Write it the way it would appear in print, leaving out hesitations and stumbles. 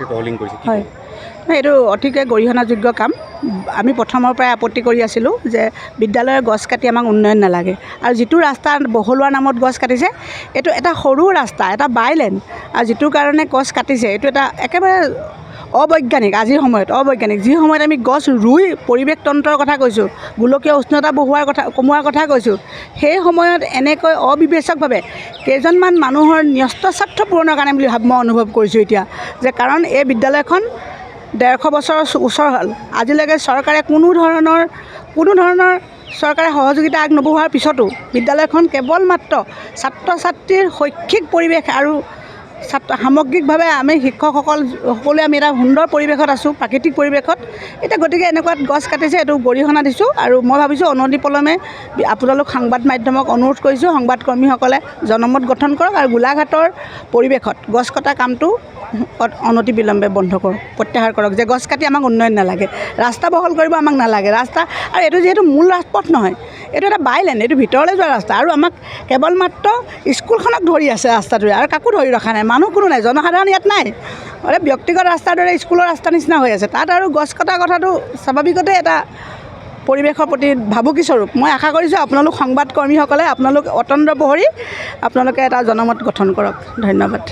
কাটি তহলিং কৰিছে হয় এইটো অতিকৈ গৰিহণাযোগ্য কাম আমি প্ৰথমৰ পৰাই আপত্তি কৰি আছিলোঁ যে বিদ্যালয়ৰ গছ কাটি আমাক উন্নয়ন নালাগে আৰু যিটো ৰাস্তা বহলোৱাৰ নামত গছ কাটিছে এইটো এটা সৰু ৰাস্তা এটা বাইলেন আৰু যিটো কাৰণে গছ কাটিছে এইটো এটা একেবাৰে অবৈজ্ঞানিক আজিৰ সময়ত অবৈজ্ঞানিক যি সময়ত আমি গছ ৰুই পৰিৱেশ তন্ত্ৰৰ কথা কৈছোঁ গোলকীয় উষ্ণতা কমোৱাৰ কথা কৈছোঁ সেই সময়ত এনেকৈ অবিবেচকভাৱে কেইজনমান মানুহৰ ন্যস্ত স্বাৰ্থ পূৰণৰ কাৰণে বুলি মই অনুভৱ কৰিছোঁ এতিয়া যে কাৰণ এই বিদ্যালয়খন 150 বছৰৰ ওচৰ হ'ল আজিলৈকে চৰকাৰে কোনো ধৰণৰ চৰকাৰে সহযোগিতা আগনবঢ়োৱাৰ পিছতো বিদ্যালয়খন কেৱল মাত্ৰ ছাত্ৰ ছাত্ৰীৰ শৈক্ষিক পৰিৱেশ আৰু সামগ্ৰিকভাৱে আমি শিক্ষকসকল সকলোৱে আমি এটা সুন্দৰ পৰিৱেশত আছোঁ প্ৰাকৃতিক পৰিৱেশত এতিয়া গতিকে এনেকুৱাত গছ কাটিছে এইটো গৰিহণা দিছোঁ আৰু মই ভাবিছোঁ অনতিপলমে আপোনালোক সংবাদ মাধ্যমক অনুৰোধ কৰিছোঁ সংবাদকৰ্মীসকলে জনমত গঠন কৰক আৰু গোলাঘাটৰ পৰিৱেশত গছ কটা কামটো অনতিবিলম্বে বন্ধ কৰক প্ৰত্যাহাৰ কৰক যে গছ কাটি আমাক উন্নয়ন নালাগে ৰাস্তা বহল কৰিব আমাক নালাগে ৰাস্তা আৰু এইটো যিহেতু মূল ৰাজপথ নহয় এইটো এটা বাইলেন এইটো ভিতৰলৈ যোৱা ৰাস্তা আৰু আমাক কেৱল মাত্ৰ স্কুলখনক ধৰি আছে ৰাস্তাটোৱে আৰু কাকো ধৰি ৰখা নাই মানুহ কোনো নাই জনসাধাৰণ ইয়াত নাই ব্যক্তিগত ৰাস্তাৰ দৰে স্কুলৰ ৰাস্তা নিচিনা হৈ আছে তাত আৰু গছ কটা কথাটো স্বাভাৱিকতে এটা পৰিৱেশৰ প্ৰতি ভাবুকি স্বৰূপ মই আশা কৰিছোঁ আপোনালোক সংবাদকৰ্মীসকলে আপোনালোক অতন্দ্ৰ প্ৰহৰী আপোনালোকে এটা জনমত গঠন কৰক ধন্যবাদ।